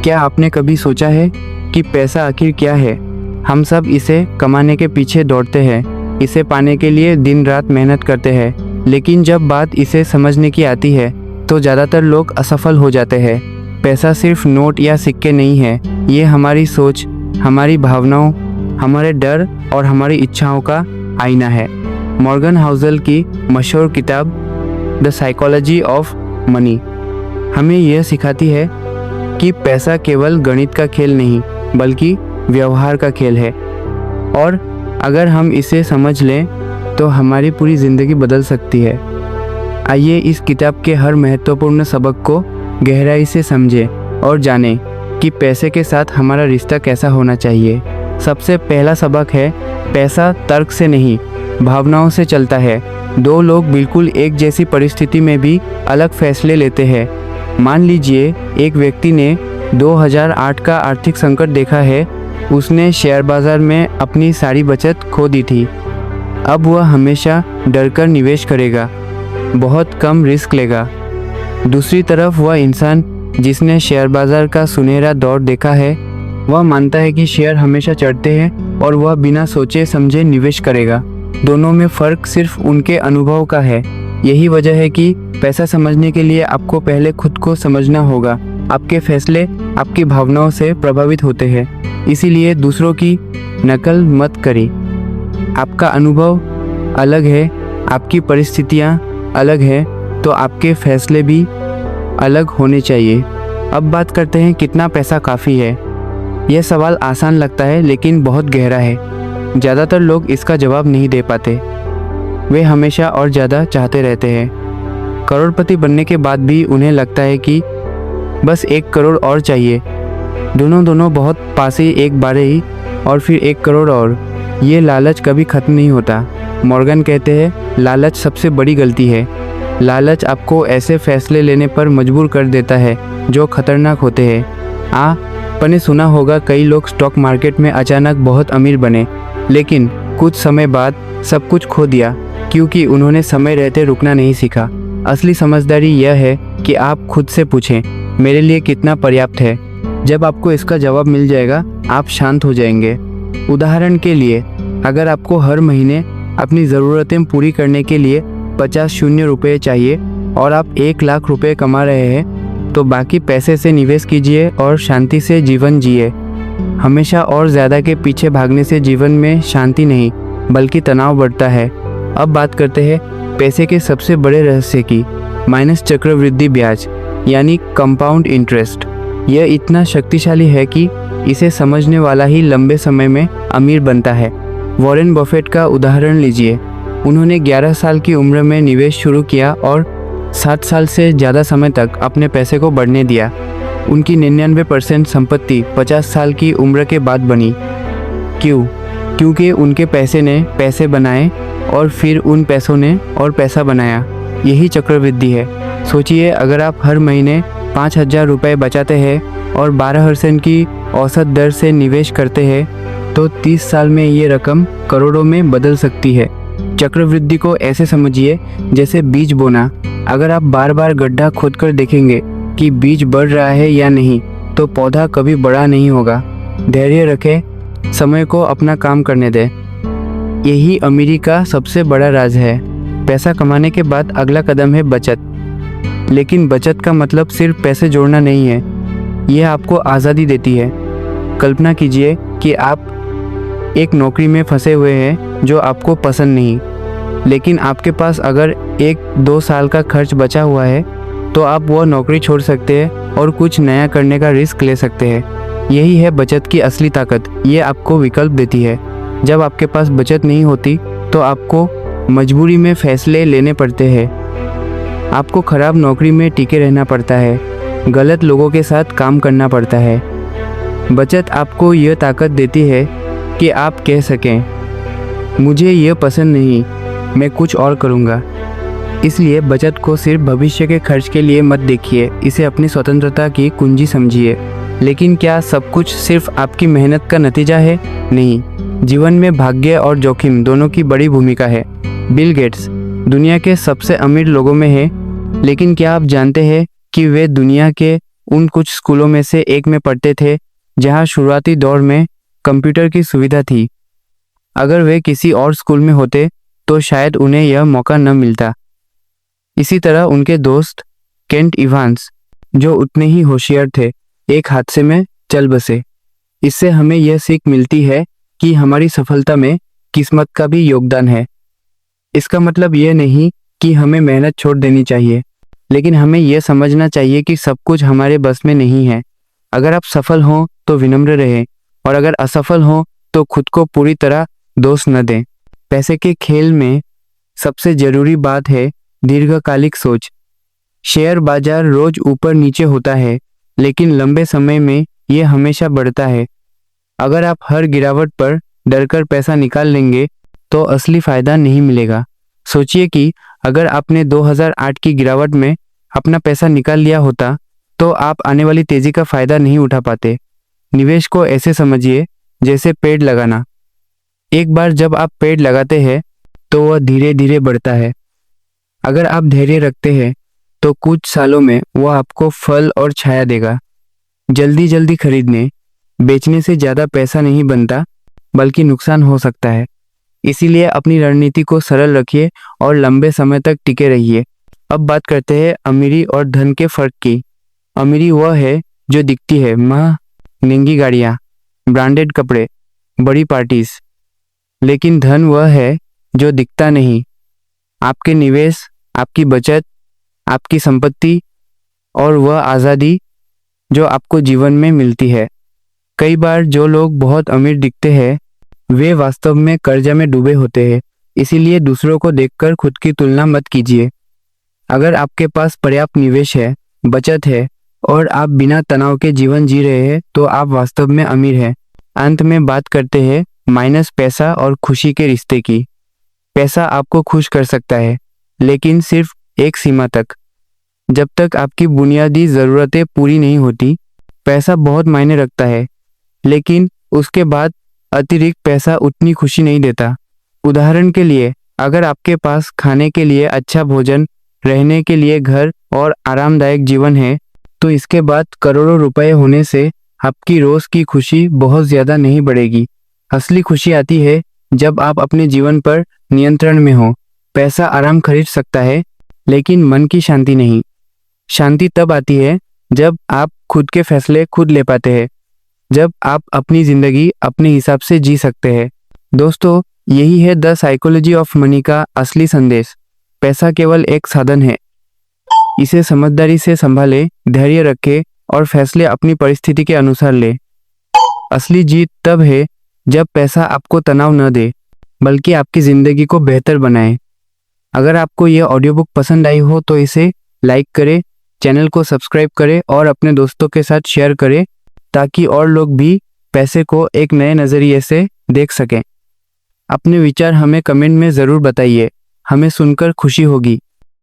क्या आपने कभी सोचा है कि पैसा आखिर क्या है? हम सब इसे कमाने के पीछे दौड़ते हैं, इसे पाने के लिए दिन रात मेहनत करते हैं, लेकिन जब बात इसे समझने की आती है तो ज़्यादातर लोग असफल हो जाते हैं। पैसा सिर्फ नोट या सिक्के नहीं है, ये हमारी सोच, हमारी भावनाओं, हमारे डर और हमारी इच्छाओं का आईना है। मॉर्गन हाउसल की मशहूर किताब द साइकोलॉजी ऑफ मनी हमें यह सिखाती है कि पैसा केवल गणित का खेल नहीं बल्कि व्यवहार का खेल है, और अगर हम इसे समझ लें तो हमारी पूरी ज़िंदगी बदल सकती है। आइए इस किताब के हर महत्वपूर्ण सबक को गहराई से समझें और जानें कि पैसे के साथ हमारा रिश्ता कैसा होना चाहिए। सबसे पहला सबक है, पैसा तर्क से नहीं, भावनाओं से चलता है। दो लोग बिल्कुल एक जैसी परिस्थिति में भी अलग फैसले लेते हैं। मान लीजिए एक व्यक्ति ने 2008 का आर्थिक संकट देखा है। उसने शेयर बाजार में अपनी सारी बचत खो दी थी। अब वह हमेशा डरकर निवेश करेगा, बहुत कम रिस्क लेगा। दूसरी तरफ वह इंसान जिसने शेयर बाजार का सुनहरा दौर देखा है, वह मानता है कि शेयर हमेशा चढ़ते हैं और वह बिना सोचे समझे निवेश करेगा। दोनों में फ़र्क सिर्फ उनके अनुभव का है। यही वजह है कि पैसा समझने के लिए आपको पहले खुद को समझना होगा। आपके फैसले आपकी भावनाओं से प्रभावित होते हैं, इसीलिए दूसरों की नकल मत करें। आपका अनुभव अलग है, आपकी परिस्थितियाँ अलग हैं, तो आपके फैसले भी अलग होने चाहिए। अब बात करते हैं, कितना पैसा काफ़ी है? यह सवाल आसान लगता है लेकिन बहुत गहरा है। ज़्यादातर लोग इसका जवाब नहीं दे पाते। वे हमेशा और ज़्यादा चाहते रहते हैं। करोड़पति बनने के बाद भी उन्हें लगता है कि बस 1 करोड़ और चाहिए। दोनों बहुत पास ही, एक बार ही, और फिर 1 करोड़ और। ये लालच कभी ख़त्म नहीं होता। मॉर्गन कहते हैं, लालच सबसे बड़ी गलती है। लालच आपको ऐसे फैसले लेने पर मजबूर कर देता है जो खतरनाक होते हैं। आपने सुना होगा, कई लोग स्टॉक मार्केट में अचानक बहुत अमीर बने, लेकिन कुछ समय बाद सब कुछ खो दिया क्योंकि उन्होंने समय रहते रुकना नहीं सीखा। असली समझदारी यह है कि आप खुद से पूछें, मेरे लिए कितना पर्याप्त है? जब आपको इसका जवाब मिल जाएगा, आप शांत हो जाएंगे। उदाहरण के लिए, अगर आपको हर महीने अपनी ज़रूरतें पूरी करने के लिए 50 रुपये चाहिए और आप 1 लाख रुपये कमा रहे हैं, तो बाकी पैसे से निवेश कीजिए और शांति से जीवन जिए। हमेशा और ज़्यादा के पीछे भागने से जीवन में शांति नहीं बल्कि तनाव बढ़ता है। अब बात करते हैं पैसे के सबसे बड़े रहस्य की, माइनस चक्रवृद्धि ब्याज यानी कंपाउंड इंटरेस्ट। यह इतना शक्तिशाली है कि इसे समझने वाला ही लंबे समय में अमीर बनता है। वॉरेन बफेट का उदाहरण लीजिए। उन्होंने 11 साल की उम्र में निवेश शुरू किया और 60 साल से ज़्यादा समय तक अपने पैसे को बढ़ने दिया। उनकी 99% संपत्ति 50 साल की उम्र के बाद बनी। क्यों? क्योंकि उनके पैसे ने पैसे बनाए और फिर उन पैसों ने और पैसा बनाया। यही चक्रवृद्धि है। सोचिए, अगर आप हर महीने 5,000 रुपये बचाते हैं और 12% की औसत दर से निवेश करते हैं, तो 30 साल में ये रकम करोड़ों में बदल सकती है। चक्रवृद्धि को ऐसे समझिए जैसे बीज बोना। अगर आप बार बार गड्ढा खोदकर देखेंगे कि बीज बढ़ रहा है या नहीं, तो पौधा कभी बड़ा नहीं होगा। धैर्य रखें, समय को अपना काम करने दें। यही अमीरी का सबसे बड़ा राज है। पैसा कमाने के बाद अगला कदम है बचत। लेकिन बचत का मतलब सिर्फ पैसे जोड़ना नहीं है, यह आपको आज़ादी देती है। कल्पना कीजिए कि आप एक नौकरी में फंसे हुए हैं जो आपको पसंद नहीं, लेकिन आपके पास अगर 1-2 साल का खर्च बचा हुआ है, तो आप वह नौकरी छोड़ सकते हैं और कुछ नया करने का रिस्क ले सकते हैं। यही है बचत की असली ताकत। ये आपको विकल्प देती है। जब आपके पास बचत नहीं होती तो आपको मजबूरी में फैसले लेने पड़ते हैं। आपको खराब नौकरी में टिके रहना पड़ता है, गलत लोगों के साथ काम करना पड़ता है। बचत आपको यह ताकत देती है कि आप कह सकें, मुझे यह पसंद नहीं, मैं कुछ और करूँगा। इसलिए बचत को सिर्फ भविष्य के खर्च के लिए मत देखिए, इसे अपनी स्वतंत्रता की कुंजी समझिए। लेकिन क्या सब कुछ सिर्फ आपकी मेहनत का नतीजा है? नहीं, जीवन में भाग्य और जोखिम दोनों की बड़ी भूमिका है। बिल गेट्स दुनिया के सबसे अमीर लोगों में है, लेकिन क्या आप जानते हैं कि वे दुनिया के उन कुछ स्कूलों में से एक में पढ़ते थे जहां शुरुआती दौर में कंप्यूटर की सुविधा थी। अगर वे किसी और स्कूल में होते तो शायद उन्हें यह मौका न मिलता। इसी तरह उनके दोस्त केंट इवांस, जो उतने ही होशियार थे, एक हादसे में चल बसे। इससे हमें यह सीख मिलती है कि हमारी सफलता में किस्मत का भी योगदान है। इसका मतलब यह नहीं कि हमें मेहनत छोड़ देनी चाहिए, लेकिन हमें यह समझना चाहिए कि सब कुछ हमारे बस में नहीं है। अगर आप सफल हों तो विनम्र रहें, और अगर असफल हों तो खुद को पूरी तरह दोष न दें। पैसे के खेल में सबसे जरूरी बात है दीर्घकालिक सोच। शेयर बाजार रोज ऊपर नीचे होता है, लेकिन लंबे समय में यह हमेशा बढ़ता है। अगर आप हर गिरावट पर डरकर पैसा निकाल लेंगे तो असली फायदा नहीं मिलेगा। सोचिए कि अगर आपने 2008 की गिरावट में अपना पैसा निकाल लिया होता तो आप आने वाली तेजी का फायदा नहीं उठा पाते। निवेश को ऐसे समझिए जैसे पेड़ लगाना। एक बार जब आप पेड़ लगाते हैं तो वह धीरे धीरे बढ़ता है। अगर आप धैर्य रखते हैं तो कुछ सालों में वह आपको फल और छाया देगा। जल्दी जल्दी खरीदने बेचने से ज़्यादा पैसा नहीं बनता, बल्कि नुकसान हो सकता है। इसीलिए अपनी रणनीति को सरल रखिए और लंबे समय तक टिके रहिए। अब बात करते हैं अमीरी और धन के फर्क की। अमीरी वह है जो दिखती है, महंगी गाड़ियाँ, ब्रांडेड कपड़े, बड़ी पार्टीज। लेकिन धन वह है जो दिखता नहीं, आपके निवेश, आपकी बचत, आपकी संपत्ति और वह आज़ादी जो आपको जीवन में मिलती है। कई बार जो लोग बहुत अमीर दिखते हैं वे वास्तव में कर्जा में डूबे होते हैं। इसीलिए दूसरों को देखकर खुद की तुलना मत कीजिए। अगर आपके पास पर्याप्त निवेश है, बचत है और आप बिना तनाव के जीवन जी रहे हैं तो आप वास्तव में अमीर हैं। अंत में बात करते हैं माइनस पैसा और खुशी के रिश्ते की। पैसा आपको खुश कर सकता है, लेकिन सिर्फ एक सीमा तक। जब तक आपकी बुनियादी ज़रूरतें पूरी नहीं होती, पैसा बहुत मायने रखता है, लेकिन उसके बाद अतिरिक्त पैसा उतनी खुशी नहीं देता। उदाहरण के लिए, अगर आपके पास खाने के लिए अच्छा भोजन, रहने के लिए घर और आरामदायक जीवन है, तो इसके बाद करोड़ों रुपए होने से आपकी रोज़ की खुशी बहुत ज़्यादा नहीं बढ़ेगी। असली खुशी आती है जब आप अपने जीवन पर नियंत्रण में हो। पैसा आराम खरीद सकता है, लेकिन मन की शांति नहीं। शांति तब आती है जब आप खुद के फैसले खुद ले पाते हैं, जब आप अपनी ज़िंदगी अपने हिसाब से जी सकते हैं। दोस्तों, यही है द साइकोलॉजी ऑफ मनी का असली संदेश। पैसा केवल एक साधन है, इसे समझदारी से संभालें, धैर्य रखें और फैसले अपनी परिस्थिति के अनुसार लें। असली जीत तब है जब पैसा आपको तनाव न दे, बल्कि आपकी ज़िंदगी को बेहतर बनाए। अगर आपको यह ऑडियो बुक पसंद आई हो तो इसे लाइक करें, चैनल को सब्सक्राइब करें और अपने दोस्तों के साथ शेयर करें, ताकि और लोग भी पैसे को एक नए नज़रिए से देख सकें। अपने विचार हमें कमेंट में ज़रूर बताइए, हमें सुनकर खुशी होगी।